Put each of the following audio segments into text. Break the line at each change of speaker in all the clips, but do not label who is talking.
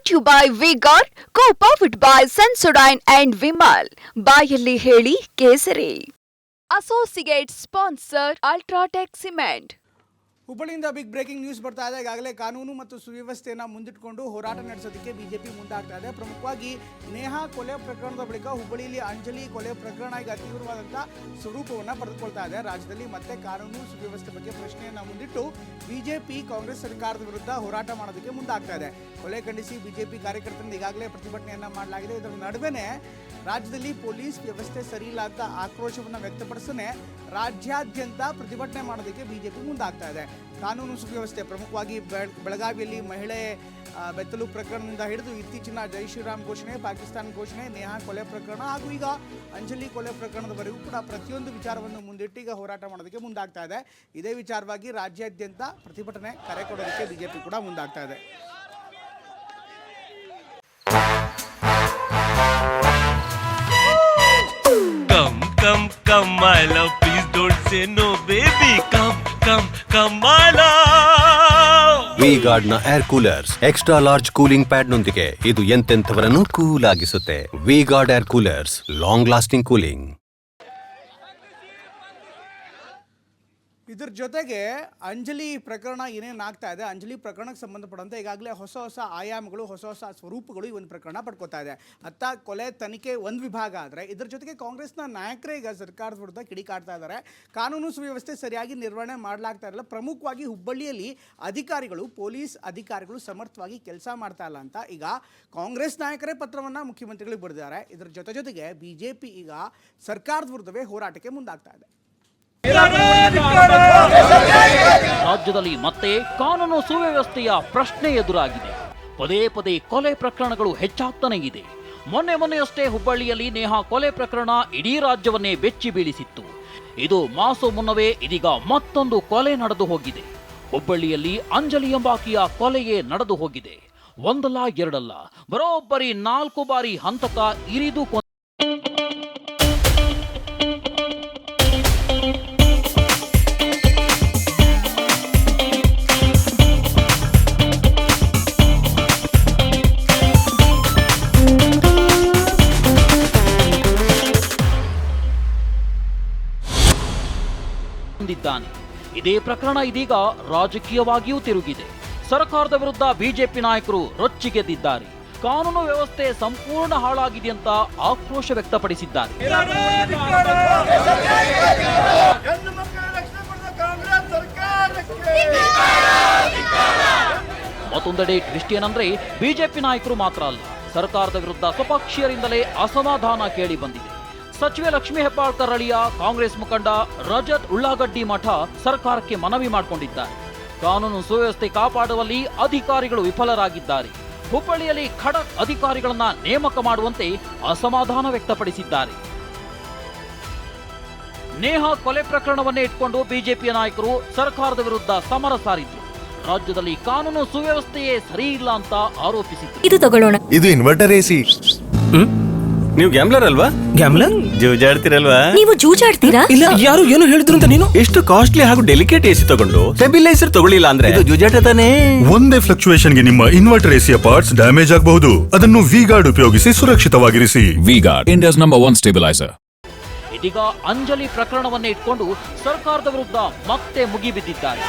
Brought to you by V-Guard, co-powered by Sensodyne and Vimal. ಬಾಯಲ್ಲಿ ಹೇಳಿ ಕೇಸರಿ. Associate sponsor Ultratech Cement.
ಹುಬ್ಬಳ್ಳಿಯಿಂದ big breaking news ಬರ್ತಾ ಇದೆ. ಈಗಾಗಲೇ ಕಾನೂನು ಮತ್ತು ಸುವ್ಯವಸ್ಥೆಯನ್ನು ಮುಂದಿಟ್ಟುಕೊಂಡು ಹೋರಾಟ ನಡೆಸೋದಕ್ಕೆ ಬಿಜೆಪಿ ಮುಂದಾಗ್ತಾ ಇದೆ. ಪ್ರಮುಖವಾಗಿ ನೇಹಾ ಕೊಲೆ ಪ್ರಕರಣದ ಬಳಿಕ ಹುಬ್ಬಳ್ಳಿಯಲ್ಲಿ ಅಂಜಲಿ ಕೊಲೆ ಪ್ರಕರಣ ಈಗ ತೀವ್ರವಾದಂಥ ಸ್ವರೂಪವನ್ನು ಪಡೆದುಕೊಳ್ತಾ ಇದೆ. ರಾಜ್ಯದಲ್ಲಿ ಮತ್ತೆ ಕಾನೂನು ಸುವ್ಯವಸ್ಥೆ ಬಗ್ಗೆ ಪ್ರಶ್ನೆಯನ್ನು ಮುಂದಿಟ್ಟು ಬಿಜೆಪಿ ಕಾಂಗ್ರೆಸ್ ಸರ್ಕಾರದ ವಿರುದ್ಧ ಹೋರಾಟ ಮಾಡೋದಕ್ಕೆ ಮುಂದಾಗ್ತಾ ಇದೆ. ಕೊಲೆ ಖಂಡಿಸಿ ಬಿಜೆಪಿ ಕಾರ್ಯಕರ್ತರಿಂದ ಈಗಾಗಲೇ ಪ್ರತಿಭಟನೆಯನ್ನು ಮಾಡಲಾಗಿದೆ. ಇದರ ನಡುವೆನೇ ರಾಜ್ಯದಲ್ಲಿ ಪೊಲೀಸ್ ವ್ಯವಸ್ಥೆ ಸರಿ ಇಲ್ಲ ಅಂತ ಆಕ್ರೋಶವನ್ನು ವ್ಯಕ್ತಪಡಿಸನೆ ರಾಜ್ಯಾದ್ಯಂತ ಪ್ರತಿಭಟನೆ ಮಾಡೋದಕ್ಕೆ ಬಿಜೆಪಿ ಮುಂದಾಗ್ತಾ ಇದೆ. ಕಾನೂನು ಸುವ್ಯವಸ್ಥೆ ಪ್ರಮುಖವಾಗಿ ಬೆಳಗಾವಿಯಲ್ಲಿ ಮಹಿಳೆ ಬೆತ್ತಲು ಪ್ರಕರಣದಿಂದ ಹಿಡಿದು ಇತ್ತೀಚಿನ ಜೈ ಶ್ರೀರಾಮ್ ಘೋಷಣೆ, ಪಾಕಿಸ್ತಾನ ಘೋಷಣೆ, ನೇಹಾ ಕೊಲೆ ಪ್ರಕರಣ ಹಾಗೂ ಈಗ ಅಂಜಲಿ ಕೊಲೆ ಪ್ರಕರಣದವರೆಗೂ ಕೂಡ ಪ್ರತಿಯೊಂದು ವಿಚಾರವನ್ನು ಮುಂದಿಟ್ಟು ಈಗ ಹೋರಾಟ ಮಾಡೋದಕ್ಕೆ ಮುಂದಾಗ್ತಾ ಇದೆ. ಇದೇ ವಿಚಾರವಾಗಿ ರಾಜ್ಯಾದ್ಯಂತ ಪ್ರತಿಭಟನೆ ಕರೆ ಕೊಡೋದಕ್ಕೆ ಬಿಜೆಪಿ ಕೂಡ ಮುಂದಾಗ್ತಾ ಇದೆ.
Come, my love, please don't say no, baby. Come, my love.
V-Guard ನ air coolers extra large cooling pad ನೊಂದಿಗೆ ಇದು ಎಂತೆಂಥವರನ್ನು ಕೂಲ್ ಆಗಿಸುತ್ತೆ. V-Guard air coolers, long lasting cooling.
ಇದರ ಜೊತೆಗೆ ಅಂಜಲಿ ಪ್ರಕರಣ ಏನೇನಾಗ್ತಾ ಇದೆ, ಅಂಜಲಿ ಪ್ರಕರಣಕ್ಕೆ ಸಂಬಂಧಪಟ್ಟಂತೆ ಈಗಾಗಲೇ ಹೊಸ ಆಯಾಮಗಳು, ಹೊಸ ಸ್ವರೂಪಗಳು ಈ ಒಂದು ಪ್ರಕರಣ ಪಡ್ಕೋತಾ ಇದೆ. ಅತ್ತ ಕೊಲೆ ತನಿಖೆ ಒಂದು ವಿಭಾಗ ಆದರೆ ಇದರ ಜೊತೆಗೆ ಕಾಂಗ್ರೆಸ್ನ ನಾಯಕರೇ ಈಗ ಸರ್ಕಾರದ ವಿರುದ್ಧ ಕಿಡಿಕಾಡ್ತಾ ಇದ್ದಾರೆ. ಕಾನೂನು ಸುವ್ಯವಸ್ಥೆ ಸರಿಯಾಗಿ ನಿರ್ವಹಣೆ ಮಾಡಲಾಗ್ತಾ ಇರಲ್ಲ. ಪ್ರಮುಖವಾಗಿ ಹುಬ್ಬಳ್ಳಿಯಲ್ಲಿ ಅಧಿಕಾರಿಗಳು, ಪೊಲೀಸ್ ಅಧಿಕಾರಿಗಳು ಸಮರ್ಥವಾಗಿ ಕೆಲಸ ಮಾಡ್ತಾ ಇಲ್ಲ ಅಂತ ಈಗ ಕಾಂಗ್ರೆಸ್ ನಾಯಕರೇ ಪತ್ರವನ್ನು ಮುಖ್ಯಮಂತ್ರಿಗಳಿಗೆ ಬರೆದಿದ್ದಾರೆ. ಇದರ ಜೊತೆಗೆ ಬಿಜೆಪಿ ಈಗ ಸರ್ಕಾರದ ವಿರುದ್ಧವೇ ಹೋರಾಟಕ್ಕೆ ಮುಂದಾಗ್ತಾ ಇದೆ.
ರಾಜ್ಯದಲ್ಲಿ ಮತ್ತೆ ಕಾನೂನು ಸುವ್ಯವಸ್ಥೆಯ ಪ್ರಶ್ನೆ ಎದುರಾಗಿದೆ. ಪದೇ ಕೊಲೆ ಪ್ರಕರಣಗಳು ಹೆಚ್ಚಾಗ್ತಾನೆ ಇದೆ. ಮೊನ್ನೆಯಷ್ಟೇ ಹುಬ್ಬಳ್ಳಿಯಲ್ಲಿ ನೇಹಾ ಕೊಲೆ ಪ್ರಕರಣ ಇಡೀ ರಾಜ್ಯವನ್ನೇ ಬೆಚ್ಚಿ ಬೀಳಿಸಿತ್ತು. ಇದು ಮಾಸೋ ಮುನ್ನವೇ ಇದೀಗ ಮತ್ತೊಂದು ಕೊಲೆ ನಡೆದು ಹೋಗಿದೆ. ಹುಬ್ಬಳ್ಳಿಯಲ್ಲಿ ಅಂಜಲಿ ಎಂಬಾಕಿಯ ಕೊಲೆಯೇ ನಡೆದು ಹೋಗಿದೆ. ಒಂದಲ್ಲ ಎರಡಲ್ಲ, ಬರೋಬ್ಬರಿ 4 ಬಾರಿ ಹಂತಕ ಇರಿದು ಇದೇ ಪ್ರಕರಣ ಇದೀಗ ರಾಜಕೀಯವಾಗಿಯೂ ತಿರುಗಿದೆ. ಸರ್ಕಾರದ ವಿರುದ್ಧ ಬಿಜೆಪಿ ನಾಯಕರು ರೊಚ್ಚಿಗೆದ್ದಿದ್ದಾರೆ. ಕಾನೂನು ವ್ಯವಸ್ಥೆ ಸಂಪೂರ್ಣ ಹಾಳಾಗಿದೆ ಅಂತ ಆಕ್ರೋಶ ವ್ಯಕ್ತಪಡಿಸಿದ್ದಾರೆ. ಮತ್ತೊಂದೆಡೆ ಟ್ವಿಸ್ಟ್ ಏನಂದ್ರೆ ಬಿಜೆಪಿ ನಾಯಕರು ಮಾತ್ರ ಅಲ್ಲ, ಸರ್ಕಾರದ ವಿರುದ್ಧ ಸ್ವಪಕ್ಷೀಯರಿಂದಲೇ ಅಸಮಾಧಾನ ಕೇಳಿ ಬಂದಿದೆ. ಸಚಿವೆ ಲಕ್ಷ್ಮೀ ಹೆಬ್ಬಾಳ್ಕರ್ ಅಳಿಯ ಕಾಂಗ್ರೆಸ್ ಮುಖಂಡ ರಜತ್ ಉಳ್ಳಾಗಡ್ಡಿ ಮಠ ಸರ್ಕಾರಕ್ಕೆ ಮನವಿ ಮಾಡಿಕೊಂಡಿದ್ದಾರೆ. ಕಾನೂನು ಸುವ್ಯವಸ್ಥೆ ಕಾಪಾಡುವಲ್ಲಿ ಅಧಿಕಾರಿಗಳು ವಿಫಲರಾಗಿದ್ದಾರೆ. ಹುಬ್ಬಳ್ಳಿಯಲ್ಲಿ ಖಡಕ್ ಅಧಿಕಾರಿಗಳನ್ನ ನೇಮಕ ಮಾಡುವಂತೆ ಅಸಮಾಧಾನ ವ್ಯಕ್ತಪಡಿಸಿದ್ದಾರೆ. ನೇಹಾ ಕೊಲೆ ಪ್ರಕರಣವನ್ನೇ ಇಟ್ಕೊಂಡು ಬಿಜೆಪಿಯ ನಾಯಕರು ಸರ್ಕಾರದ ವಿರುದ್ಧ ಸಮರ ಸಾರಿದ್ರು. ರಾಜ್ಯದಲ್ಲಿ ಕಾನೂನು ಸುವ್ಯವಸ್ಥೆಯೇ ಸರಿ ಇಲ್ಲ ಅಂತ ಆರೋಪಿಸಿದ್ರು.
ಇದು ತಗೊಳ್ಳೋಣ.
ಇದು ಇನ್ವರ್ಟರ್ ಎಸಿ.
ನೀವು ಗ್ಯಾಮ್ಲರ್ ಅಲ್ವಾ?
ಗ್ಯಾಮ್ಲರ್
ಜೂಜಾಡ್ತಿರಲ್ವಾ?
ನೀವು ಜೂಜಾಡ್ತೀರಾ?
ಇಲ್ಲ, ಯಾರು ಏನು ಹೇಳಿದ್ರು ಅಂತ ನೀನು
ಎಷ್ಟು ಕಾಸ್ಟ್ಲಿ ಹಾಗೂ ಡೆಲಿಕೇಟ್ ಎಸಿ ತಗೊಂಡು ಸ್ಟೆಬಿಲೈಸರ್ ತಗೊಳ್ಳಿಲ್ಲ ಅಂದ್ರೆ ಇದು ಜೂಜಾಟ ತಾನೇ.
ಒಂದೇ ಫ್ಲಕ್ಚುಯೇಷನ್ ಗೆ ನಿಮ್ಮ ಇನ್ವರ್ಟರ್ ಎಸಿಯ ಪಾರ್ಟ್ಸ್ ಡ್ಯಾಮೇಜ್ ಆಗಬಹುದು. ಅದನ್ನು V-Guard ಉಪಯೋಗಿಸಿ ಸುರಕ್ಷಿತವಾಗಿರಿಸಿ.
V-Guard, India's #1 stabilizer.
ಇದೀಗ ಅಂಜಲಿ ಪ್ರಕರಣವನ್ನೇ ಇಟ್ಕೊಂಡು ಸರ್ಕಾರದ ವಿರುದ್ಧ ಮತ್ತೆ ಮುಗಿಬಿದ್ದಿದ್ದಾರೆ.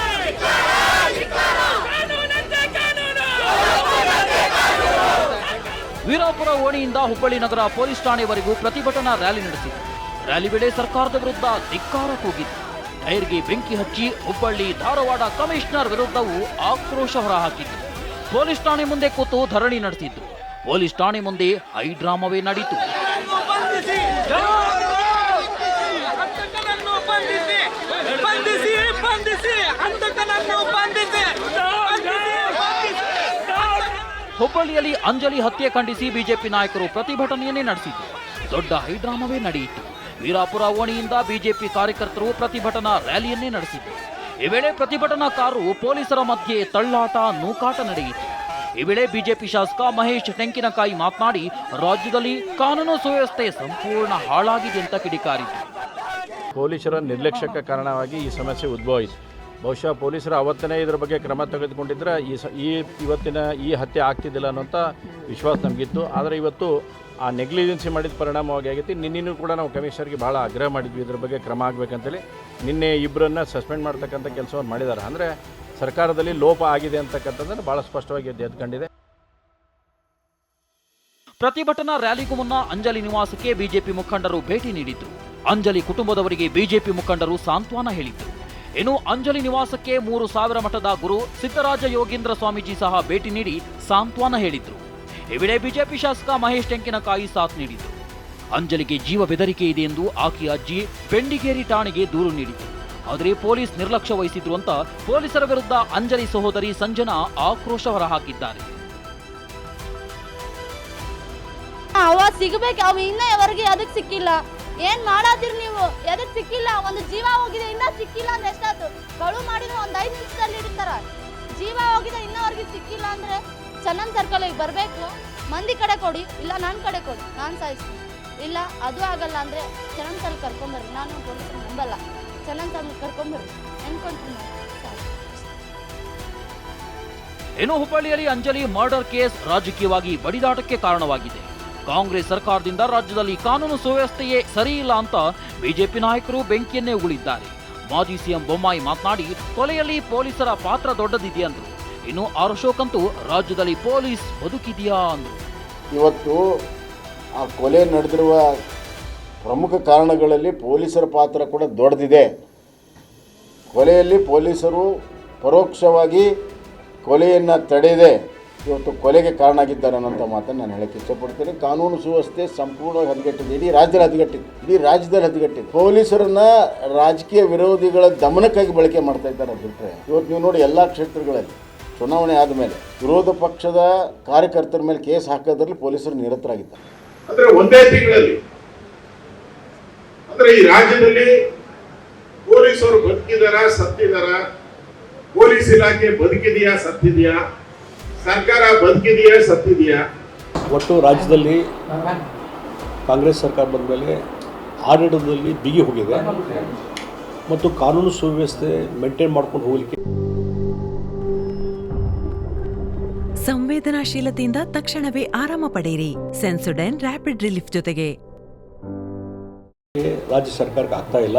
ವೀರಾಪುರ ಓಣಿಯಿಂದ ಹುಬ್ಬಳ್ಳಿ ನಗರ ಪೊಲೀಸ್ ಠಾಣೆವರೆಗೂ ಪ್ರತಿಭಟನಾ ರ್ಯಾಲಿ ನಡೆಸಿತು. ರ್ಯಾಲಿ ವೇಳೆ ಸರ್ಕಾರದ ವಿರುದ್ಧ ಧಿಕ್ಕಾರ ಕೂಗಿತು. ಟೈರ್ಗೆ ಬೆಂಕಿ ಹಚ್ಚಿ ಹುಬ್ಬಳ್ಳಿ ಧಾರವಾಡ ಕಮಿಷನರ್ ವಿರುದ್ಧವೂ ಆಕ್ರೋಶ ಹೊರಹಾಕಿತು. ಪೊಲೀಸ್ ಠಾಣೆ ಮುಂದೆ ಕೂತು ಧರಣಿ ನಡೆಸಿದ್ದು. ಪೊಲೀಸ್ ಠಾಣೆ ಮುಂದೆ ಹೈಡ್ರಾಮವೇ ನಡೆಯಿತು. ಹುಬ್ಬಳ್ಳಿಯಲ್ಲಿ ಅಂಜಲಿ ಹತ್ಯೆ ಖಂಡಿಸಿ ಬಿಜೆಪಿ ನಾಯಕರು ಪ್ರತಿಭಟನೆಯನ್ನೇ ನಡೆಸಿದ್ದು. ದೊಡ್ಡ ಹೈಡ್ರಾಮವೇ ನಡೆಯಿತು. ವೀರಾಪುರ ಓಣಿಯಿಂದ ಬಿಜೆಪಿ ಕಾರ್ಯಕರ್ತರು ಪ್ರತಿಭಟನಾ ರ್ಯಾಲಿಯನ್ನೇ ನಡೆಸಿದ್ದು. ಈ ವೇಳೆ ಪ್ರತಿಭಟನಾಕಾರರು ಪೊಲೀಸರ ಮಧ್ಯೆ ತಳ್ಳಾಟ, ನೂಕಾಟ ನಡೆಯಿತು. ಈ ವೇಳೆ ಬಿಜೆಪಿ ಶಾಸಕ ಮಹೇಶ್ ಟೆಂಕಿನಕಾಯಿ ಮಾತನಾಡಿ ರಾಜ್ಯದಲ್ಲಿ ಕಾನೂನು ಸುವ್ಯವಸ್ಥೆ ಸಂಪೂರ್ಣ ಹಾಳಾಗಿದೆ ಅಂತ ಕಿಡಿಕಾರಿದರು.
ಪೊಲೀಸರ ನಿರ್ಲಕ್ಷ್ಯಕ್ಕೆ ಕಾರಣವಾಗಿ ಈ ಸಮಸ್ಯೆ ಉದ್ಭವಿಸಿತು.
ಬಹುಶಃ ಪೊಲೀಸರು ಅವತ್ತನೇ ಇದರ ಬಗ್ಗೆ ಕ್ರಮ ತೆಗೆದುಕೊಂಡಿದ್ದರೆ ಇವತ್ತಿನ ಈ ಹತ್ಯೆ ಆಗ್ತಿದ್ದಿಲ್ಲ ಅನ್ನೋಂಥ ವಿಶ್ವಾಸ ನಮಗಿತ್ತು. ಆದರೆ ಇವತ್ತು ಆ ನೆಗ್ಲಿಜೆನ್ಸಿ ಮಾಡಿದ ಪರಿಣಾಮವಾಗಿ ಆಗೈತಿ. ನಿನ್ನೆನೂ ಕೂಡ ನಾವು ಕಮಿಷನರ್ಗೆ ಭಾಳ ಆಗ್ರಹ ಮಾಡಿದ್ವಿ ಇದ್ರ ಬಗ್ಗೆ ಕ್ರಮ ಆಗಬೇಕಂತೇಳಿ. ನಿನ್ನೆ ಇಬ್ಬರನ್ನ ಸಸ್ಪೆಂಡ್ ಮಾಡ್ತಕ್ಕಂಥ ಕೆಲಸವನ್ನು ಮಾಡಿದ್ದಾರೆ. ಅಂದರೆ ಸರ್ಕಾರದಲ್ಲಿ ಲೋಪ ಆಗಿದೆ ಅಂತಕ್ಕಂಥದ್ದನ್ನು ಭಾಳ ಸ್ಪಷ್ಟವಾಗಿ ಎದ್ದುಕೊಂಡಿದೆ.
ಪ್ರತಿಭಟನಾ ರ್ಯಾಲಿಗೂ ಮುನ್ನ ಅಂಜಲಿ ನಿವಾಸಕ್ಕೆ ಬಿಜೆಪಿ ಮುಖಂಡರು ಭೇಟಿ ನೀಡಿದ್ರು. ಅಂಜಲಿ ಕುಟುಂಬದವರಿಗೆ ಬಿಜೆಪಿ ಮುಖಂಡರು ಸಾಂತ್ವನ ಹೇಳಿದ್ರು. ಇನ್ನು ಅಂಜಲಿ ನಿವಾಸಕ್ಕೆ 3000 ಮಠದ ಗುರು ಸಿದ್ದರಾಜ ಯೋಗೀಂದ್ರ ಸ್ವಾಮೀಜಿ ಸಹ ಭೇಟಿ ನೀಡಿ ಸಾಂತ್ವನ ಹೇಳಿದ್ರು. ಈ ವೇಳೆ ಬಿಜೆಪಿ ಶಾಸಕ ಮಹೇಶ್ ಟೆಂಕಿನಕಾಯಿ ಸಾಥ್ ನೀಡಿದ್ರು. ಅಂಜಲಿಗೆ ಜೀವ ಬೆದರಿಕೆ ಇದೆ ಎಂದು ಆಕೆಯ ಅಜ್ಜಿ ಬೆಂಡಿಗೇರಿ ಠಾಣೆಗೆ ದೂರು ನೀಡಿದ್ರು. ಆದರೆ ಪೊಲೀಸ್ ನಿರ್ಲಕ್ಷ್ಯ ವಹಿಸಿದ್ರು ಅಂತ ಪೊಲೀಸರ ವಿರುದ್ಧ ಅಂಜಲಿ ಸಹೋದರಿ ಸಂಜನಾ ಆಕ್ರೋಶ ಹೊರಹಾಕಿದ್ದಾರೆ.
ಅವ ಸಿಗಬೇಕು, ಅವ ಇನ್ನವರೆಗೆ ಅದಕ್ಕೆ ಸಿಕ್ಕಿಲ್ಲ. ಏನ್ ಮಾಡಾತಿರ್ ನೀವು? ಎದಕ್ ಸಿಕ್ಕಿಲ್ಲ? ಒಂದು ಜೀವ ಹೋಗಿದೆ, ಇನ್ನ ಸಿಕ್ಕಿಲ್ಲ ಅಂದ್ರೆ ಎಷ್ಟಾಯ್ತು? ಕಳು ಮಾಡಿದ್ರೆ ಒಂದ್ 5 ನಿಮಿಷದಲ್ಲಿ ಹಿಡಿತಾರ. ಜೀವ ಹೋಗಿದೆ ಇನ್ನವರೆಗೆ ಸಿಕ್ಕಿಲ್ಲ ಅಂದ್ರೆ ಚನ್ನನ್ ಸರ್ಕಲ್ಗೆ ಬರ್ಬೇಕು. ಮಂದಿ ಕಡೆ ಕೊಡಿ, ಇಲ್ಲ ನನ್ನ ಕಡೆ ಕೊಡಿ, ನಾನು ಸಾಯಿಸ್ತೀನಿ. ಇಲ್ಲ ಅದು ಆಗಲ್ಲ ಅಂದ್ರೆ ಚನ್ನನ್ ಸರ್ಕಲ್ ಕರ್ಕೊಂಬರ್ರಿ. ನಾನು ಪೊಲೀಸರು ನಂಬಲ್ಲ. ಚನ್ನನ್ ಸರ್ಕಲ್ ಕರ್ಕೊಂಬರ್ರಿ ಅನ್ಕೊಂತೀನಿ.
ಇನ್ನು ಹುಬ್ಬಳ್ಳಿಯಲ್ಲಿ ಅಂಜಲಿ ಮರ್ಡರ್ ಕೇಸ್ ರಾಜಕೀಯವಾಗಿ ಬಡಿದಾಟಕ್ಕೆ ಕಾರಣವಾಗಿದೆ. ಕಾಂಗ್ರೆಸ್ ಸರ್ಕಾರದಿಂದ ರಾಜ್ಯದಲ್ಲಿ ಕಾನೂನು ಸುವ್ಯವಸ್ಥೆಯೇ ಸರಿಯಿಲ್ಲ ಅಂತ ಬಿಜೆಪಿ ನಾಯಕರು ಬೆಂಕಿಯನ್ನೇ ಉಗುಳಿದ್ದಾರೆ. ಮಾಜಿ ಸಿಎಂ ಬೊಮ್ಮಾಯಿ ಮಾತನಾಡಿ ಕೊಲೆಯಲ್ಲಿ ಪೊಲೀಸರ ಪಾತ್ರ ದೊಡ್ಡದಿದೆ ಅಂದ್ರು. ಇನ್ನು ಆರ್ ಅಶೋಕ್ ಅಂತೂ ರಾಜ್ಯದಲ್ಲಿ ಪೊಲೀಸ್ ಬದುಕಿದೆಯಾ ಅಂದ್ರು.
ಇವತ್ತು ಆ ಕೊಲೆ ನಡೆದಿರುವ ಪ್ರಮುಖ ಕಾರಣಗಳಲ್ಲಿ ಪೊಲೀಸರ ಪಾತ್ರ ಕೂಡ ದೊಡ್ಡದಿದೆ. ಕೊಲೆಯಲ್ಲಿ ಪೊಲೀಸರು ಪರೋಕ್ಷವಾಗಿ ಕೊಲೆಯನ್ನು ತಡೆಯದೆ ಇವತ್ತು ಕೊಲೆಗೆ ಕಾರಣ ಆಗಿದ್ದಾರೆ ಅನ್ನೋಂಥ ಮಾತನ್ನು ನಾನು ಹೇಳಕ್ಕೆ ಇಷ್ಟಪಡ್ತೇನೆ. ಕಾನೂನು ಸುವ್ಯವಸ್ಥೆ ಸಂಪೂರ್ಣವಾಗಿ ಹದಗೆಟ್ಟಿದೆ. ಇಡೀ ರಾಜ್ಯದಲ್ಲಿ ಹದಗೆಟ್ಟಿದೆ. ಪೊಲೀಸರನ್ನ ರಾಜಕೀಯ ವಿರೋಧಿಗಳ ದಮನಕ್ಕಾಗಿ ಬಳಕೆ ಮಾಡ್ತಾ ಇದ್ದಾರೆ. ಬಿಟ್ಟರೆ ಇವತ್ತು ನೀವು ನೋಡಿ ಎಲ್ಲ ಕ್ಷೇತ್ರಗಳಲ್ಲಿ ಚುನಾವಣೆ ಆದಮೇಲೆ ವಿರೋಧ ಪಕ್ಷದ ಕಾರ್ಯಕರ್ತರ ಮೇಲೆ ಕೇಸ್ ಹಾಕೋದ್ರಲ್ಲಿ ಪೊಲೀಸರು ನಿರತರಾಗಿದ್ದಾರೆ.
ಅಂದ್ರೆ ಒಂದೇ ತಿಂಗಳಲ್ಲಿ ಅಂದ್ರೆ ಈ ರಾಜ್ಯದಲ್ಲಿ ಪೊಲೀಸರು ಬದುಕಿದಾರ ಸತ್ತಿದಾರ? ಪೊಲೀಸ್ ಇಲಾಖೆ ಬದುಕಿದೆಯಾ ಸತ್ತಿದೆಯಾ? ಸರ್ಕಾರ ಬದುಕಿದೆಯಾ ಸತ್ತಿದೆಯಾ?
ಒಟ್ಟು ರಾಜ್ಯದಲ್ಲಿ ಕಾಂಗ್ರೆಸ್ ಸರ್ಕಾರ ಬಂದ ಮೇಲೆ ಆಡಳಿತದಲ್ಲಿ ಬಿಗಿ ಹೋಗಿದೆ ಮತ್ತು ಕಾನೂನು ಸುವ್ಯವಸ್ಥೆ ಮೇಂಟೈನ್ ಮಾಡ್ಕೊಂಡು ಹೋಗಲಿಕ್ಕೆ
ಸಂವೇದನಾಶೀಲತೆಯಿಂದ ತಕ್ಷಣವೇ ಆರಾಮ ಪಡೆಯಿರಿ. ಸೆನ್ಸೊಡೈನ್ ರ್ಯಾಪಿಡ್ ರಿಲೀಫ್ ಜೊತೆಗೆ
ರಾಜ್ಯ ಸರ್ಕಾರಕ್ಕೆ ಆಗ್ತಾ ಇಲ್ಲ.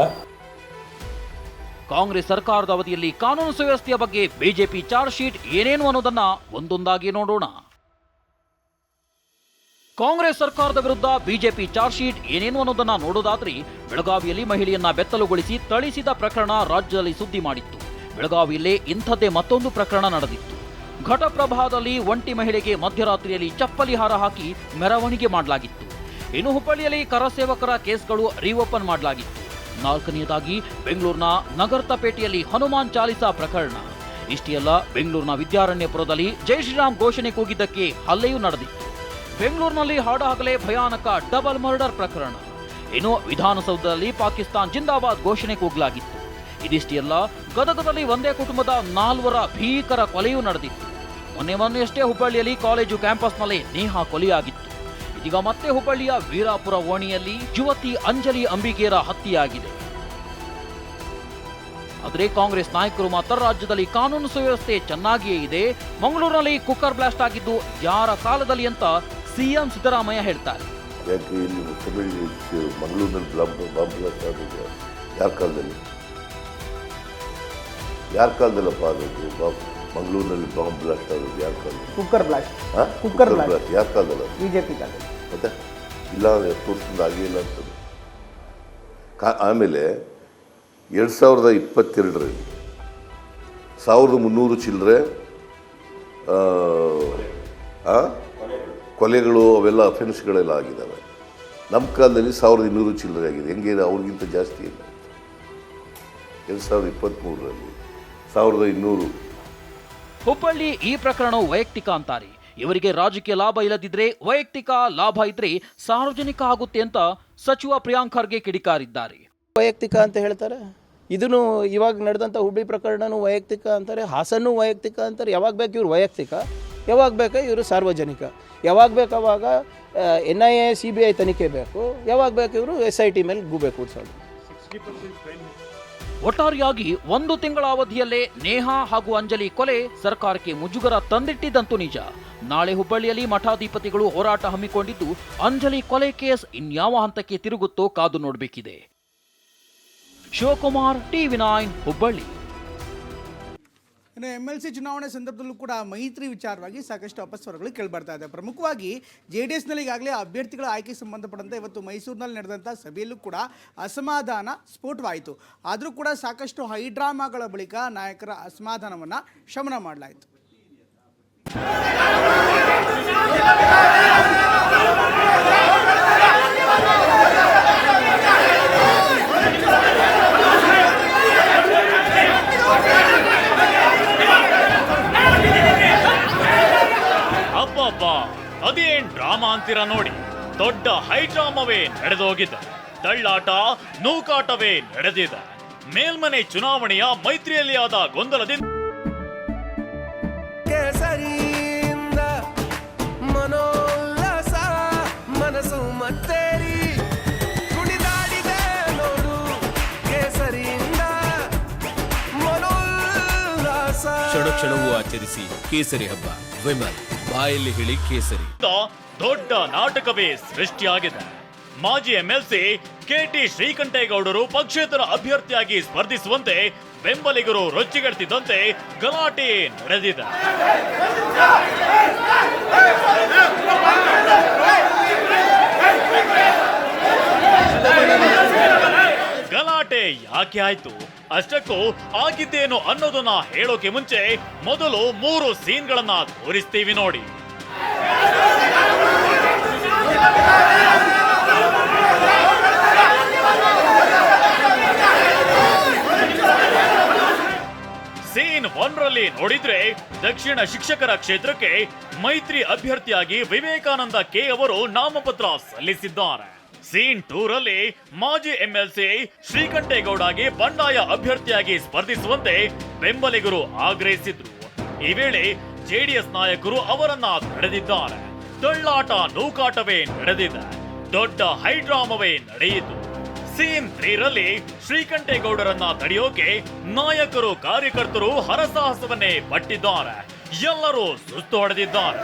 ಕಾಂಗ್ರೆಸ್ ಸರ್ಕಾರದ ಅವಧಿಯಲ್ಲಿ ಕಾನೂನು ಸುವ್ಯವಸ್ಥೆಯ ಬಗ್ಗೆ ಬಿಜೆಪಿ ಚಾರ್ಜ್ ಶೀಟ್ ಏನೇನು ಅನ್ನೋದನ್ನ ಒಂದೊಂದಾಗಿ ನೋಡೋಣ. ಕಾಂಗ್ರೆಸ್ ಸರ್ಕಾರದ ವಿರುದ್ಧ ಬಿಜೆಪಿ ಚಾರ್ಜ್ ಶೀಟ್ ಏನೇನು ಅನ್ನೋದನ್ನ ನೋಡೋದಾದ್ರೆ, ಬೆಳಗಾವಿಯಲ್ಲಿ ಮಹಿಳೆಯನ್ನ ಬೆತ್ತಲುಗೊಳಿಸಿ ಥಳಿಸಿದ ಪ್ರಕರಣ ರಾಜ್ಯದಲ್ಲಿ ಸುದ್ದಿ ಮಾಡಿತ್ತು. ಬೆಳಗಾವಿಯಲ್ಲೇ ಇಂಥದ್ದೇ ಮತ್ತೊಂದು ಪ್ರಕರಣ ನಡೆದಿತ್ತು. ಘಟಪ್ರಭಾದಲ್ಲಿ ಒಂಟಿ ಮಹಿಳೆಗೆ ಮಧ್ಯರಾತ್ರಿಯಲ್ಲಿ ಚಪ್ಪಲಿ ಹಾರ ಹಾಕಿ ಮೆರವಣಿಗೆ ಮಾಡಲಾಗಿತ್ತು. ಇನ್ನು ಹುಬ್ಬಳ್ಳಿಯಲ್ಲಿ ಕರಸೇವಕರ ಕೇಸ್ಗಳು ರೀಓಪನ್ ಮಾಡಲಾಗಿತ್ತು. 4ನೇದಾಗಿ ಬೆಂಗಳೂರಿನ ನಗರ್ತಪೇಟೆಯಲ್ಲಿ ಹನುಮಾನ್ ಚಾಲಿಸಾ ಪ್ರಕರಣ. ಇಷ್ಟೇ ಅಲ್ಲ, ಬೆಂಗಳೂರಿನ ವಿದ್ಯಾರಣ್ಯಪುರದಲ್ಲಿ ಜೈ ಶ್ರೀರಾಮ್ ಘೋಷಣೆ ಕೂಗಿದ್ದಕ್ಕೆ ಹಲ್ಲೆಯೂ ನಡೆದಿತ್ತು. ಬೆಂಗಳೂರಿನಲ್ಲಿ ಹಾಡಹಗಲೇ ಭಯಾನಕ ಡಬಲ್ ಮರ್ಡರ್ ಪ್ರಕರಣ. ಇನ್ನು ವಿಧಾನಸೌಧದಲ್ಲಿ ಪಾಕಿಸ್ತಾನ್ ಜಿಂದಾಬಾದ್ ಘೋಷಣೆ ಕೂಗಲಾಗಿತ್ತು. ಇದಿಷ್ಟೇ ಅಲ್ಲ, ಗದಗದಲ್ಲಿ ಒಂದೇ ಕುಟುಂಬದ 4 ಭೀಕರ ಕೊಲೆಯೂ ನಡೆದಿತ್ತು. ಮೊನ್ನೆಯಷ್ಟೇ ಹುಬ್ಬಳ್ಳಿಯಲ್ಲಿ ಕಾಲೇಜು ಕ್ಯಾಂಪಸ್ನಲ್ಲಿ ನೇಹಾ ಕೊಲೆಯಾಗಿತ್ತು. ಇದೀಗ ಮತ್ತೆ ಹುಬ್ಬಳ್ಳಿಯ ವೀರಾಪುರ ಓಣಿಯಲ್ಲಿ ಯುವತಿ ಅಂಜಲಿ ಅಂಬಿಗೇರ ಹತ್ಯೆಯಾಗಿದೆ. ಆದರೆ ಕಾಂಗ್ರೆಸ್ ನಾಯಕರು ಮಾತ್ರ ರಾಜ್ಯದಲ್ಲಿ ಕಾನೂನು ಸುವ್ಯವಸ್ಥೆ ಚೆನ್ನಾಗಿಯೇ ಇದೆ, ಮಂಗಳೂರಿನಲ್ಲಿ ಕುಕ್ಕರ್ ಬ್ಲಾಸ್ಟ್ ಆಗಿದ್ದು ಯಾರ ಕಾಲದಲ್ಲಿ ಅಂತ ಸಿಎಂ ಸಿದ್ದರಾಮಯ್ಯ ಹೇಳ್ತಾರೆ.
ಯಾರ ಕಾಲದಲ್ಲಪ್ಪ ಅದು? ಮಂಗಳೂರಿನಲ್ಲಿ ಬಾಂಬ್ ಬ್ಲಾಸ್ಟ್ ಆಗೋದು ಯಾರ ಕಾಲದಲ್ಲಿ?
ಕುಕ್ಕರ್ ಬ್ಲಾಸ್ಟ್
ಯಾರ ಕಾಲದಲ್ಲ?
ಬಿಜೆಪಿ ಕಾಲದಲ್ಲಿ.
ಮತ್ತೆ ಇಲ್ಲ 10 ವರ್ಷದಿಂದ ಆಗಿಲ್ಲ ಅಂತದ್ದು. ಆಮೇಲೆ 2022ರಲ್ಲಿ 1300 ಚಿಲ್ಲರೆ ಕೊಲೆಗಳು ಅವೆಲ್ಲ ಅಫೆನ್ಸ್ಗಳೆಲ್ಲ ಆಗಿದ್ದಾವೆ. ನಮ್ಮ ಕಾಲದಲ್ಲಿ 1200 ಚಿಲ್ಲರೆ ಆಗಿದೆ. ಹೆಂಗೆ ಅವ್ರಿಗಿಂತ ಜಾಸ್ತಿ ಇಲ್ಲ. 2023ರಲ್ಲಿ 1200.
ಹುಬ್ಬಳ್ಳಿ ಈ ಪ್ರಕರಣವು ವೈಯಕ್ತಿಕ ಅಂತಾರೆ. ಇವರಿಗೆ ರಾಜಕೀಯ ಲಾಭ ಇಲ್ಲದಿದ್ರೆ ವೈಯಕ್ತಿಕ ಲಾಭ ಇದ್ರೆ ಸಾರ್ವಜನಿಕ ಆಗುತ್ತೆ ಅಂತ ಸಚಿವ ಪ್ರಿಯಾಂಕ್ ಖರ್ಗೆ ಕಿಡಿಕಾರಿದ್ದಾರೆ.
ವೈಯಕ್ತಿಕ ಅಂತ ಹೇಳ್ತಾರೆ. ಇದನ್ನು ಇವಾಗ ನಡೆದಂಥ ಹುಬ್ಬಳ್ಳಿ ಪ್ರಕರಣನೂ ವೈಯಕ್ತಿಕ ಅಂತಾರೆ, ಹಾಸನ್ನೂ ವೈಯಕ್ತಿಕ ಅಂತಾರೆ. ಯಾವಾಗ ಬೇಕು ಇವ್ರು ವೈಯಕ್ತಿಕ, ಯಾವಾಗ ಬೇಕು ಇವರು ಸಾರ್ವಜನಿಕ. ಯಾವಾಗ ಬೇಕು ಅವಾಗ NIA CBI ತನಿಖೆ ಬೇಕು, ಯಾವಾಗ ಬೇಕು ಇವರು SIT ಮೇಲೆ ಗೂಬೆ ಕೂಡಿಸೋದು.
ಒಟ್ಟಾರೆಯಾಗಿ 1 ತಿಂಗಳ ಅವಧಿಯಲ್ಲೇ ನೇಹಾ ಹಾಗೂ ಅಂಜಲಿ ಕೊಲೆ ಸರ್ಕಾರಕ್ಕೆ ಮುಜುಗರ ತಂದಿಟ್ಟಿದ್ದಂತೂ ನಿಜ. ನಾಳೆ ಹುಬ್ಬಳ್ಳಿಯಲ್ಲಿ ಮಠಾಧಿಪತಿಗಳು ಹೋರಾಟ ಹಮ್ಮಿಕೊಂಡಿದ್ದು ಅಂಜಲಿ ಕೊಲೆ ಕೇಸ್ ಇನ್ಯಾವ ಹಂತಕ್ಕೆ ತಿರುಗುತ್ತೋ ಕಾದು ನೋಡಬೇಕಿದೆ. ಶಿವಕುಮಾರ್, TV9 ಹುಬ್ಬಳ್ಳಿ.
ಇನ್ನು MLC ಚುನಾವಣೆ ಸಂದರ್ಭದಲ್ಲೂ ಕೂಡ ಮೈತ್ರಿ ವಿಚಾರವಾಗಿ ಸಾಕಷ್ಟು ಅಪಸ್ವರಗಳು ಕೇಳಿಬರ್ತಾ ಇದೆ. ಪ್ರಮುಖವಾಗಿ JDSನಲ್ಲಿ ಈಗಾಗಲೇ ಅಭ್ಯರ್ಥಿಗಳ ಆಯ್ಕೆ ಸಂಬಂಧಪಟ್ಟಂತೆ ಇವತ್ತು ಮೈಸೂರಿನಲ್ಲಿ ನಡೆದಂಥ ಸಭೆಯಲ್ಲೂ ಕೂಡ ಅಸಮಾಧಾನ ಸ್ಫೋಟವಾಯಿತು. ಆದರೂ ಕೂಡ ಸಾಕಷ್ಟು ಹೈಡ್ರಾಮಾಗಳ ಬಳಿಕ ನಾಯಕರ ಅಸಮಾಧಾನವನ್ನು ಶಮನ ಮಾಡಲಾಯಿತು.
ಅದೇನ್ ಡ್ರಾಮಾ ಅಂತೀರ ನೋಡಿ. ದೊಡ್ಡ ಹೈ ಡ್ರಾಮವೇ ನಡೆದೋಗಿದೆ. ತಳ್ಳಾಟ ನೂಕಾಟವೇ ನಡೆದಿದೆ. ಮೇಲ್ಮನೆ ಚುನಾವಣೆಯ ಮೈತ್ರಿಯಲ್ಲಿ ಆದ ಗೊಂದಲದಿಂದ
ಮನೋಲ್ಲಾಸ ಮನಸ್ಸು ಮತ್ತೇರಿ ಕುಣಿದಾಡಿದೆ ನೋಡು ಕೇಸರಿಯಿಂದ ಮನೋಲ್ಲಾಸ.
ಕ್ಷಣಕ್ಷಣವೂ ಆಚರಿಸಿ ಕೇಸರಿ ಹಬ್ಬ. ವಿಮಲ್ ಬಾಯಲ್ಲಿ ಹೇಳಿ ಕೇಸರಿ.
ದೊಡ್ಡ ನಾಟಕವೇ ಸೃಷ್ಟಿಯಾಗಿದೆ. ಮಾಜಿ MLC KT ಶ್ರೀಕಂಠೇಗೌಡರು ಪಕ್ಷೇತರ ಅಭ್ಯರ್ಥಿಯಾಗಿ ಸ್ಪರ್ಧಿಸುವಂತೆ ಬೆಂಬಲಿಗರು ರೊಚ್ಚಿಗೆಡ್ತಿದ್ದಂತೆ ಗಲಾಟೆ ನಡೆದಿದೆ. ಗಲಾಟೆ ಯಾಕೆ ಆಯ್ತು, ಅಷ್ಟಕ್ಕೂ ಆಗಿದ್ದೇನು ಅನ್ನೋದನ್ನ ಹೇಳೋಕೆ ಮುಂಚೆ ಮೊದಲು 3 ಸೀನ್ಗಳನ್ನ ತೋರಿಸ್ತೀವಿ ನೋಡಿ. ಸೀನ್ 1ರಲ್ಲಿ ನೋಡಿದ್ರೆ ದಕ್ಷಿಣ ಶಿಕ್ಷಕರ ಕ್ಷೇತ್ರಕ್ಕೆ ಮೈತ್ರಿ ಅಭ್ಯರ್ಥಿಯಾಗಿ ವಿವೇಕಾನಂದ ಕೆ ಅವರು ನಾಮಪತ್ರ ಸಲ್ಲಿಸಿದ್ದಾರೆ. ಸೀನ್ 2ರಲ್ಲಿ ಮಾಜಿ MLC ಶ್ರೀಕಂಠೇಗೌಡಗೆ ಬಂಡಾಯ ಅಭ್ಯರ್ಥಿಯಾಗಿ ಸ್ಪರ್ಧಿಸುವಂತೆ ಬೆಂಬಲಿಗರು ಆಗ್ರಹಿಸಿದ್ರು. ಈ ವೇಳೆ JDS ನಾಯಕರು ಅವರನ್ನ ತಡೆದಿದ್ದಾರೆ. ತಳ್ಳಾಟ ನೂಕಾಟವೇ ನಡೆದಿದೆ. ದೊಡ್ಡ ಹೈಡ್ರಾಮವೇ ನಡೆಯಿತು. ಸೀನ್ 3ರಲ್ಲಿ ಶ್ರೀಕಂಠೇಗೌಡರನ್ನ ತಡೆಯೋಕೆ ನಾಯಕರು ಕಾರ್ಯಕರ್ತರು ಹರಸಾಹಸವನ್ನೇ ಪಟ್ಟಿದ್ದಾರೆ. ಎಲ್ಲರೂ ಸುಸ್ತು ಹೊಡೆದಿದ್ದಾರೆ.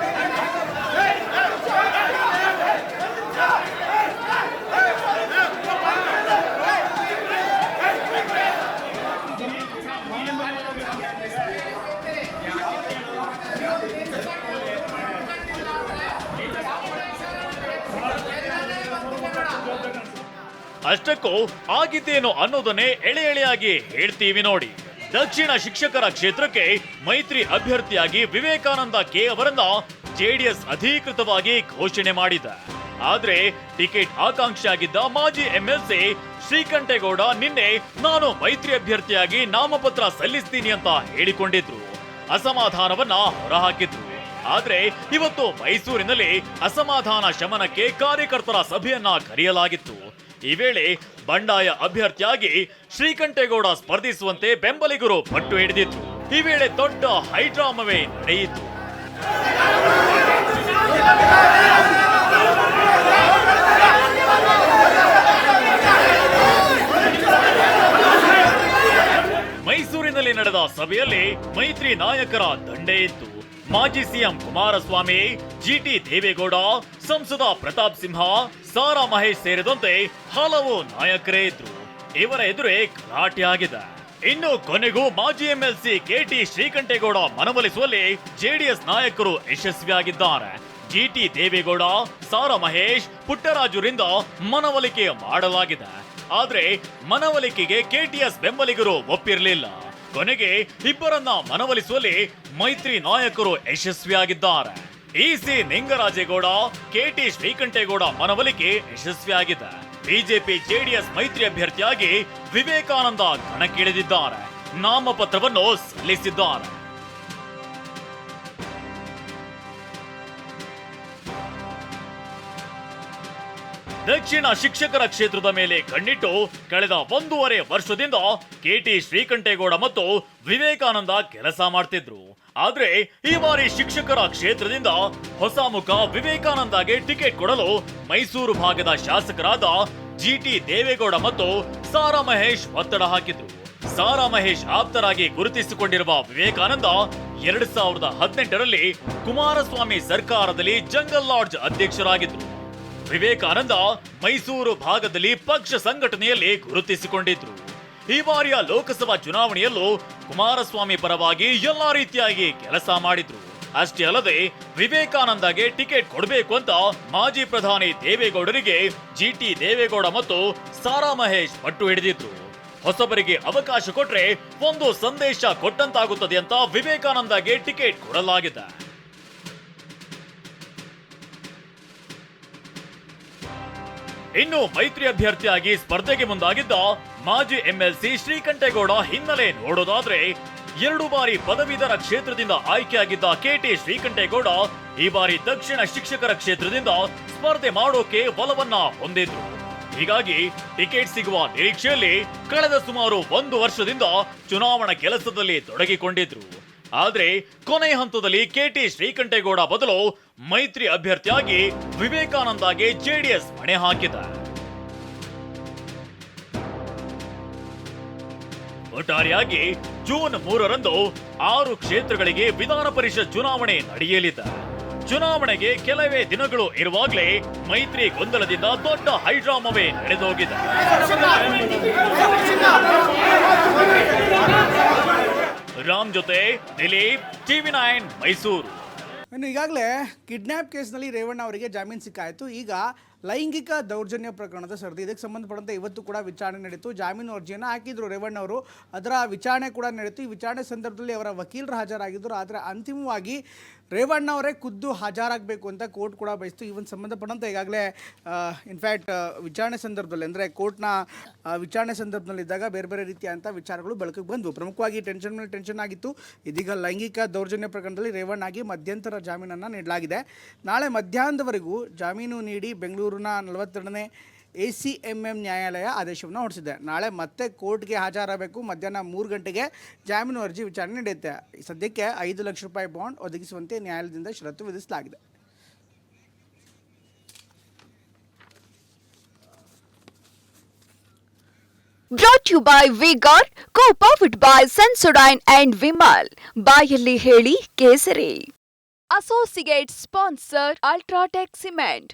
ಅಷ್ಟಕ್ಕೂ ಆಗಿದ್ದೇನು ಅನ್ನೋದನ್ನೇ ಎಳೆ ಎಳೆಯಾಗಿ ಹೇಳ್ತೀವಿ ನೋಡಿ. ದಕ್ಷಿಣ ಶಿಕ್ಷಕರ ಕ್ಷೇತ್ರಕ್ಕೆ ಮೈತ್ರಿ ಅಭ್ಯರ್ಥಿಯಾಗಿ ವಿವೇಕಾನಂದ ಕೆ ಅವರನ್ನ JDS ಅಧಿಕೃತವಾಗಿ ಘೋಷಣೆ ಮಾಡಿದೆ. ಆದ್ರೆ ಟಿಕೆಟ್ ಆಕಾಂಕ್ಷಿಯಾಗಿದ್ದ ಮಾಜಿ MLC ಶ್ರೀಕಂಠೇಗೌಡ ನಿನ್ನೆ ನಾನು ಮೈತ್ರಿ ಅಭ್ಯರ್ಥಿಯಾಗಿ ನಾಮಪತ್ರ ಸಲ್ಲಿಸ್ತೀನಿ ಅಂತ ಹೇಳಿಕೊಂಡಿದ್ರು. ಅಸಮಾಧಾನವನ್ನ ಹೊರಹಾಕಿದ್ರು. ಆದ್ರೆ ಇವತ್ತು ಮೈಸೂರಿನಲ್ಲಿ ಅಸಮಾಧಾನ ಶಮನಕ್ಕೆ ಕಾರ್ಯಕರ್ತರ ಸಭೆಯನ್ನ ಕರೆಯಲಾಗಿತ್ತು. ಈ ವೇಳೆ ಬಂಡಾಯ ಅಭ್ಯರ್ಥಿಯಾಗಿ ಶ್ರೀಕಂಠೇಗೌಡ ಸ್ಪರ್ಧಿಸುವಂತೆ ಬೆಂಬಲಿಗರು ಪಟ್ಟು ಹಿಡಿದಿದ್ರು. ಈ ವೇಳೆ ದೊಡ್ಡ ಹೈಡ್ರಾಮವೇ ನಡೆಯಿತು. ಮೈಸೂರಿನಲ್ಲಿ ನಡೆದ ಸಭೆಯಲ್ಲಿ ಮೈತ್ರಿ ನಾಯಕರ ದಂಡೇ ಇತ್ತು. ಮಾಜಿ CM ಕುಮಾರಸ್ವಾಮಿ, GT ದೇವೇಗೌಡ, ಸಂಸದ ಪ್ರತಾಪ್ ಸಿಂಹ, ಸಾರಾ ಮಹೇಶ್ ಸೇರಿದಂತೆ ಹಲವು ನಾಯಕರೇ ಇದ್ರು. ಇವರ ಎದುರೇ ಗಲಾಟೆ ಆಗಿದೆ. ಇನ್ನು ಕೊನೆಗೂ ಮಾಜಿ MLC KT ಶ್ರೀಕಂಠೇಗೌಡ ಮನವೊಲಿಸುವಲ್ಲಿ JDS ನಾಯಕರು ಯಶಸ್ವಿಯಾಗಿದ್ದಾರೆ. GT ದೇವೇಗೌಡ, ಸಾರಾ ಮಹೇಶ್, ಪುಟ್ಟರಾಜುರಿಂದ ಮನವೊಲಿಕೆ ಮಾಡಲಾಗಿದೆ. ಆದ್ರೆ ಮನವೊಲಿಕೆಗೆ KTS ಬೆಂಬಲಿಗರು ಒಪ್ಪಿರಲಿಲ್ಲ. ಕೊನೆಗೆ ಇಬ್ಬರನ್ನ ಮನವೊಲಿಸುವಲ್ಲಿ ಮೈತ್ರಿ ನಾಯಕರು ಯಶಸ್ವಿಯಾಗಿದ್ದಾರೆ. EC ನಿಂಗರಾಜೇಗೌಡ, KT ಶ್ರೀಕಂಠೇಗೌಡ ಮನವೊಲಿಕೆ ಯಶಸ್ವಿಯಾಗಿದೆ. ಬಿಜೆಪಿ JDS ಮೈತ್ರಿ ಅಭ್ಯರ್ಥಿಯಾಗಿ ವಿವೇಕಾನಂದ ಕಣಕ್ಕಿಳಿದಿದ್ದಾರೆ. ನಾಮಪತ್ರವನ್ನು ಸಲ್ಲಿಸಿದ್ದಾರೆ. ದಕ್ಷಿಣ ಶಿಕ್ಷಕರ ಕ್ಷೇತ್ರದ ಮೇಲೆ ಕಣ್ಣಿಟ್ಟು ಕಳೆದ 1.5 ವರ್ಷದಿಂದ KT ಶ್ರೀಕಂಠೇಗೌಡ ಮತ್ತು ವಿವೇಕಾನಂದ ಕೆಲಸ ಮಾಡ್ತಿದ್ರು. ಆದ್ರೆ ಈ ಬಾರಿ ಶಿಕ್ಷಕರ ಕ್ಷೇತ್ರದಿಂದ ಹೊಸ ಮುಖ ವಿವೇಕಾನಂದಗೆ ಟಿಕೆಟ್ ಕೊಡಲು ಮೈಸೂರು ಭಾಗದ ಶಾಸಕರಾದ GT ದೇವೇಗೌಡ ಮತ್ತು ಸಾರಾ ಮಹೇಶ್ ಒತ್ತಡ ಹಾಕಿದ್ರು. ಸಾರಾ ಮಹೇಶ್ ಆಪ್ತರಾಗಿ ಗುರುತಿಸಿಕೊಂಡಿರುವ ವಿವೇಕಾನಂದ 2018ರಲ್ಲಿ ಕುಮಾರಸ್ವಾಮಿ ಸರ್ಕಾರದಲ್ಲಿ ಜಂಗಲ್ ಲಾಡ್ಜ್ ಅಧ್ಯಕ್ಷರಾಗಿದ್ರು. ವಿವೇಕಾನಂದ ಮೈಸೂರು ಭಾಗದಲ್ಲಿ ಪಕ್ಷ ಸಂಘಟನೆಯಲ್ಲಿ ಗುರುತಿಸಿಕೊಂಡಿದ್ರು. ಈ ಬಾರಿಯ ಲೋಕಸಭಾ ಚುನಾವಣೆಯಲ್ಲೂ ಕುಮಾರಸ್ವಾಮಿ ಪರವಾಗಿ ಎಲ್ಲಾ ರೀತಿಯಾಗಿ ಕೆಲಸ ಮಾಡಿದ್ರು. ಅಷ್ಟೇ ಅಲ್ಲದೆ ವಿವೇಕಾನಂದಗೆ ಟಿಕೆಟ್ ಕೊಡಬೇಕು ಅಂತ ಮಾಜಿ ಪ್ರಧಾನಿ ದೇವೇಗೌಡರಿಗೆ ಜಿಟಿ ದೇವೇಗೌಡ ಮತ್ತು ಸಾರಾ ಮಹೇಶ್ ಪಟ್ಟು ಹಿಡಿದಿದ್ರು. ಹೊಸಬರಿಗೆ ಅವಕಾಶ ಕೊಟ್ರೆ ಒಂದು ಸಂದೇಶ ಕೊಟ್ಟಂತಾಗುತ್ತದೆ ಅಂತ ವಿವೇಕಾನಂದಗೆ ಟಿಕೆಟ್ ಕೊಡಲಾಗಿದೆ. ಇನ್ನು ಮೈತ್ರಿ ಅಭ್ಯರ್ಥಿಯಾಗಿ ಸ್ಪರ್ಧೆಗೆ ಮುಂದಾಗಿದ್ದ ಮಾಜಿ ಎಂಎಲ್ಸಿ ಶ್ರೀಕಂಠೇಗೌಡ ಹಿನ್ನೆಲೆ ನೋಡೋದಾದ್ರೆ 2 ಬಾರಿ ಪದವೀಧರ ಕ್ಷೇತ್ರದಿಂದ ಆಯ್ಕೆಯಾಗಿದ್ದ ಕೆಟಿ ಶ್ರೀಕಂಠೇಗೌಡ ಈ ಬಾರಿ ದಕ್ಷಿಣ ಶಿಕ್ಷಕರ ಕ್ಷೇತ್ರದಿಂದ ಸ್ಪರ್ಧೆ ಮಾಡೋಕೆ ಒಲವನ್ನ ಹೊಂದಿದ್ರು. ಹೀಗಾಗಿ ಟಿಕೆಟ್ ಸಿಗುವ ನಿರೀಕ್ಷೆಯಲ್ಲಿ ಕಳೆದ ಸುಮಾರು 1 ವರ್ಷದಿಂದ ಚುನಾವಣಾ ಕೆಲಸದಲ್ಲಿ ತೊಡಗಿಕೊಂಡಿದ್ರು. ಆದ್ರೆ ಕೊನೆ ಹಂತದಲ್ಲಿ ಕೆಟಿ ಶ್ರೀಕಂಠೇಗೌಡ ಬದಲು ಮೈತ್ರಿ ಅಭ್ಯರ್ಥಿಯಾಗಿ ವಿವೇಕಾನಂದಗೆ ಜೆಡಿಎಸ್ ಮಣೆ ಹಾಕಿದೆ. ಒಟ್ಟಾರೆಯಾಗಿ ಜೂನ್ 3ರಂದು 6 ಕ್ಷೇತ್ರಗಳಿಗೆ ವಿಧಾನ ಪರಿಷತ್ ಚುನಾವಣೆ ನಡೆಯಲಿದೆ. ಚುನಾವಣೆಗೆ ಕೆಲವೇ ದಿನಗಳು ಇರುವಾಗಲೇ ಮೈತ್ರಿ ಗೊಂದಲದಿಂದ ದೊಡ್ಡ ಹೈಡ್ರಾಮವೇ ನಡೆದೋಗಿದೆ. ರಾಮ್ ಜೊತೆ ದಿಲೀಪ್, TV9 ಮೈಸೂರು.
ಇನ್ನು ಈಗಾಗಲೇ ಕಿಡ್ನ್ಯಾಪ್ ಕೇಸ್ನಲ್ಲಿ ರೇವಣ್ಣ ಅವರಿಗೆ ಜಾಮೀನು ಸಿಕ್ಕಾಯಿತು. ಈಗ ಲೈಂಗಿಕ ದೌರ್ಜನ್ಯ ಪ್ರಕರಣದ ಸರದಿ. ಇದಕ್ಕೆ ಸಂಬಂಧಪಟ್ಟಂತೆ ಇವತ್ತು ಕೂಡ ವಿಚಾರಣೆ ನಡೀತು. ಜಾಮೀನು ಅರ್ಜಿಯನ್ನು ಹಾಕಿದ್ರು ರೇವಣ್ಣ ಅವರು. ಅದರ ವಿಚಾರಣೆ ಕೂಡ ನಡೀತು. ಈ ವಿಚಾರಣೆ ಸಂದರ್ಭದಲ್ಲಿ ಅವರ ವಕೀಲರು ಹಾಜರಾಗಿದ್ದರು. ಆದರೆ ಅಂತಿಮವಾಗಿ ರೇವಣ್ಣ ಅವರೇ ಖುದ್ದು ಹಾಜರಾಗಬೇಕು ಅಂತ ಕೋರ್ಟ್ ಕೂಡ ಬಯಸ್ತು. ಇವನ್ ಸಂಬಂಧಪಟ್ಟಂತೆ ಈಗಾಗಲೇ ಇನ್ಫ್ಯಾಕ್ಟ್ ವಿಚಾರಣೆ ಸಂದರ್ಭದಲ್ಲಿ ಅಂದರೆ ಕೋರ್ಟ್ನ ವಿಚಾರಣೆ ಸಂದರ್ಭದಲ್ಲಿದ್ದಾಗ ಬೇರೆ ಬೇರೆ ರೀತಿಯಾದಂಥ ವಿಚಾರಗಳು ಬೆಳಕಿಗೆ ಬಂದವು. ಪ್ರಮುಖವಾಗಿ ಟೆನ್ಷನ್ ಮೇಲೆ ಟೆನ್ಷನ್ ಆಗಿತ್ತು. ಇದೀಗ ಲೈಂಗಿಕ ದೌರ್ಜನ್ಯ ಪ್ರಕರಣದಲ್ಲಿ ರೇವಣ್ಣಗೆ ಮಧ್ಯಂತರ ಜಾಮೀನನ್ನು ನೀಡಲಾಗಿದೆ. ನಾಳೆ ಮಧ್ಯಾಹ್ನದವರೆಗೂ ಜಾಮೀನು ನೀಡಿ ಬೆಂಗಳೂರಿನ 42ನೇ ACMM ನ್ಯಾಯಾಲಯ ಆದೇಶವನ್ನು ಹೊರಡಿಸಿದೆ. ನಾಳೆ ಮತ್ತೆ ಕೋರ್ಟ್ಗೆ ಹಾಜರಾಗಬೇಕು. ಮಧ್ಯಾಹ್ನ 3 ಗಂಟೆಗೆ ಜಾಮೀನು ಅರ್ಜಿ ವಿಚಾರಣೆ ನಡೆಯುತ್ತೆ. ಸದ್ಯಕ್ಕೆ 5 ಲಕ್ಷ ರೂಪಾಯಿ ಬಾಂಡ್ ಒದಗಿಸುವಂತೆ ನ್ಯಾಯಾಲಯದಿಂದ ಷರತ್ತು ವಿಧಿಸಲಾಗಿದೆ.
Brought to you by V-Guard, co-powered by Sensodyne and Vimal. ಬಾಯಲ್ಲಿ ಹೇಳಿ ಕೇಸರಿ. Associate sponsor Ultratech Cement.